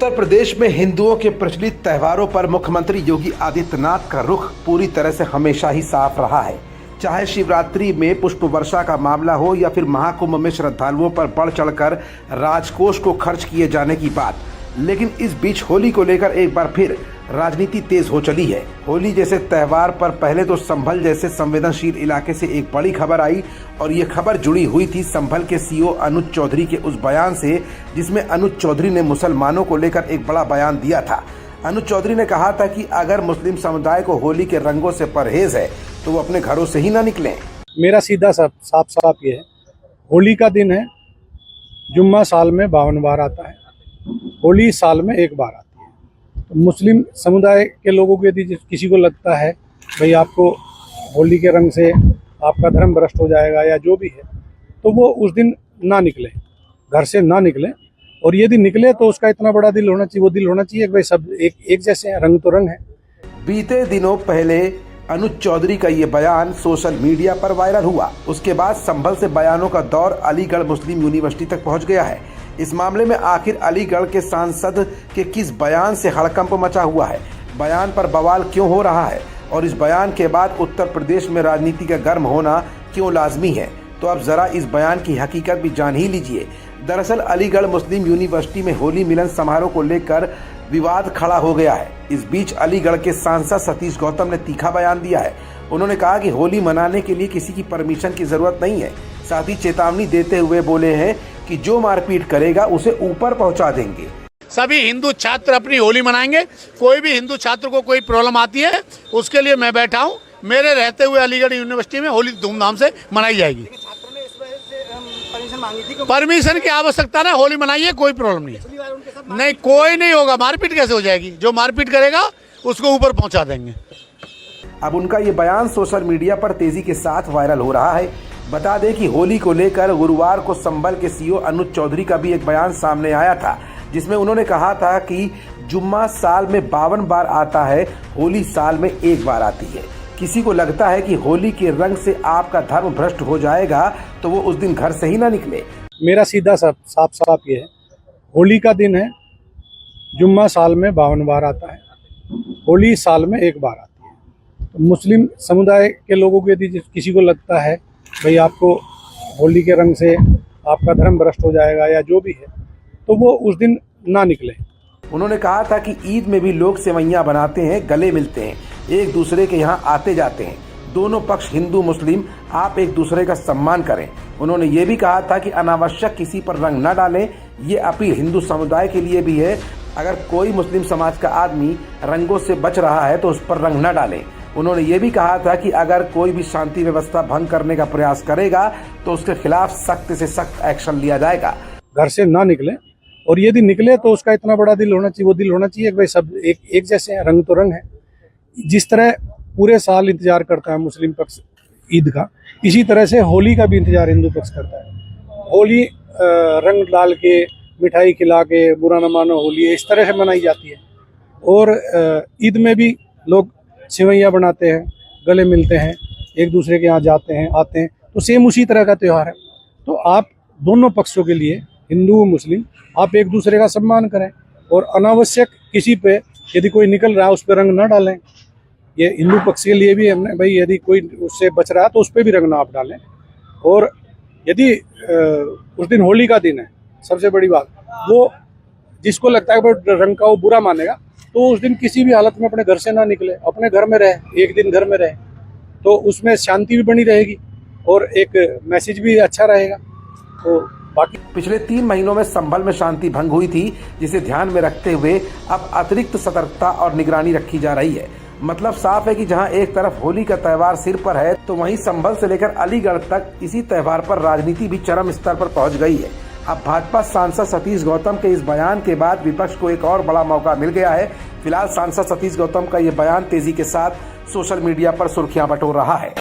उत्तर प्रदेश में हिंदुओं के प्रचलित त्योहारों पर मुख्यमंत्री योगी आदित्यनाथ का रुख पूरी तरह से हमेशा ही साफ रहा है। चाहे शिवरात्रि में पुष्प वर्षा का मामला हो या फिर महाकुंभ में श्रद्धालुओं पर बढ़ चढ़कर राजकोष को खर्च किए जाने की बात, लेकिन इस बीच होली को लेकर एक बार फिर राजनीति तेज हो चली है। होली जैसे त्योहार पर पहले तो संभल जैसे संवेदनशील इलाके से एक बड़ी खबर आई और ये खबर जुड़ी हुई थी संभल के सीओ अनुज चौधरी के उस बयान से, जिसमें अनुज चौधरी ने मुसलमानों को लेकर एक बड़ा बयान दिया था। अनुज चौधरी ने कहा था कि अगर मुस्लिम समुदाय को होली के रंगों से परहेज है तो वो अपने घरों से ही ना निकलें। मेरा सीधा साफ ये है, होली का दिन है, जुम्मा साल में 52 बार आता है, होली साल में एक बार आती है। तो मुस्लिम समुदाय के लोगों को यदि किसी को लगता है भाई आपको होली के रंग से आपका धर्म भ्रष्ट हो जाएगा या जो भी है, तो वो उस दिन ना निकले, घर से ना निकले। और यदि निकले तो उसका इतना बड़ा दिल होना चाहिए, वो दिल होना चाहिए कि भाई सब एक जैसे हैं, रंग तो रंग है। बीते दिनों पहले अनुज चौधरी का ये बयान सोशल मीडिया पर वायरल हुआ। उसके बाद संभल से बयानों का दौर अलीगढ़ मुस्लिम यूनिवर्सिटी तक पहुंच गया है। इस मामले में आखिर अलीगढ़ के सांसद के किस बयान से हड़कंप मचा हुआ है, बयान पर बवाल क्यों हो रहा है और इस बयान के बाद उत्तर प्रदेश में राजनीति का गर्म होना क्यों लाजमी है, तो अब जरा इस बयान की हकीकत भी जान ही लीजिए। दरअसल अलीगढ़ मुस्लिम यूनिवर्सिटी में होली मिलन समारोह को लेकर विवाद खड़ा हो गया है। इस बीच अलीगढ़ के सांसद सतीश गौतम ने तीखा बयान दिया है। उन्होंने कहा कि होली मनाने के लिए किसी की परमिशन की जरूरत नहीं है। साथ ही चेतावनी देते हुए बोले हैं कि जो मारपीट करेगा उसे ऊपर पहुंचा देंगे। सभी हिंदू छात्र अपनी होली मनाएंगे। कोई भी हिंदू छात्र को कोई प्रॉब्लम आती है उसके लिए मैं बैठा हूं। मेरे रहते हुए अलीगढ़ यूनिवर्सिटी में होली धूमधाम से मनाई जाएगी। परमिशन की आवश्यकता ना, होली मनाइए, कोई प्रॉब्लम नहीं। नहीं, कोई नहीं होगा, मारपीट कैसे हो जाएगी? जो मारपीट करेगा उसको ऊपर पहुंचा देंगे। अब उनका ये बयान सोशल मीडिया पर तेजी के साथ वायरल हो रहा है। बता दें कि होली को लेकर गुरुवार को संभल के सीओ अनुज चौधरी का भी एक बयान सामने आया था, जिसमें उन्होंने कहा था कि जुम्मा साल में 52 बार आता है, होली साल में एक बार आती है। किसी को लगता है कि होली के रंग से आपका धर्म भ्रष्ट हो जाएगा तो वो उस दिन घर से ही ना निकले। मेरा सीधा साफ ये है, होली का दिन है, जुम्मा साल में 52 बार आता है, होली साल में एक बार आती है। तो मुस्लिम समुदाय के लोगों को यदि किसी को लगता है भाई आपको होली के रंग से आपका धर्म भ्रष्ट हो जाएगा या जो भी है, तो वो उस दिन ना निकले। उन्होंने कहा था कि ईद में भी लोग सेवैयां बनाते हैं, गले मिलते हैं, एक दूसरे के यहाँ आते जाते हैं। दोनों पक्ष हिंदू मुस्लिम आप एक दूसरे का सम्मान करें। उन्होंने ये भी कहा था कि अनावश्यक किसी पर रंग न डालें। ये अपील हिंदू समुदाय के लिए भी है। अगर कोई मुस्लिम समाज का आदमी रंगों से बच रहा है तो उस पर रंग न डालें। उन्होंने ये भी कहा था कि अगर कोई भी शांति व्यवस्था भंग करने का प्रयास करेगा तो उसके खिलाफ सख्त से सख्त एक्शन लिया जाएगा। घर से ना निकले, और यदि निकले तो उसका इतना बड़ा दिल होना चाहिए, वो दिल होना चाहिए कि भाई सब एक जैसे हैं, रंग तो रंग है। जिस तरह पूरे साल इंतजार करता है मुस्लिम पक्ष ईद का, इसी तरह से होली का भी इंतजार हिंदू पक्ष करता है। होली रंग डाल के, मिठाई खिला के, बुरा न मानो होली, इस तरह से मनाई जाती है। और ईद में भी लोग सेवैयाँ बनाते हैं, गले मिलते हैं, एक दूसरे के यहाँ जाते हैं, आते हैं। तो सेम उसी तरह का त्यौहार है। तो आप दोनों पक्षों के लिए, हिंदू मुस्लिम, आप एक दूसरे का सम्मान करें और अनावश्यक किसी पे यदि कोई निकल रहा है उस पर रंग ना डालें। ये हिंदू पक्ष के लिए भी हमने भाई यदि कोई उससे बच रहा है तो उस पर भी रंग ना आप डालें। और यदि उस दिन होली का दिन है, सबसे बड़ी बात, वो जिसको लगता है कि रंग का वो बुरा मानेगा, तो उस दिन किसी भी हालत में अपने घर से ना निकले, अपने घर में रहे, एक दिन घर में रहे, तो उसमें शांति भी बनी रहेगी और एक मैसेज भी अच्छा रहेगा। तो बाकी पिछले 3 महीनों में संभल में शांति भंग हुई थी, जिसे ध्यान में रखते हुए अब अतिरिक्त सतर्कता और निगरानी रखी जा रही है। मतलब साफ है कि जहां एक तरफ होली का त्योहार सिर पर है, तो वहीं संभल से लेकर अलीगढ़ तक इसी त्योहार पर राजनीति भी चरम स्तर पर पहुंच गई है। अब भाजपा सांसद सतीश गौतम के इस बयान के बाद विपक्ष को एक और बड़ा मौका मिल गया है। फिलहाल सांसद सतीश गौतम का ये बयान तेजी के साथ सोशल मीडिया पर सुर्खियां बटोर रहा है।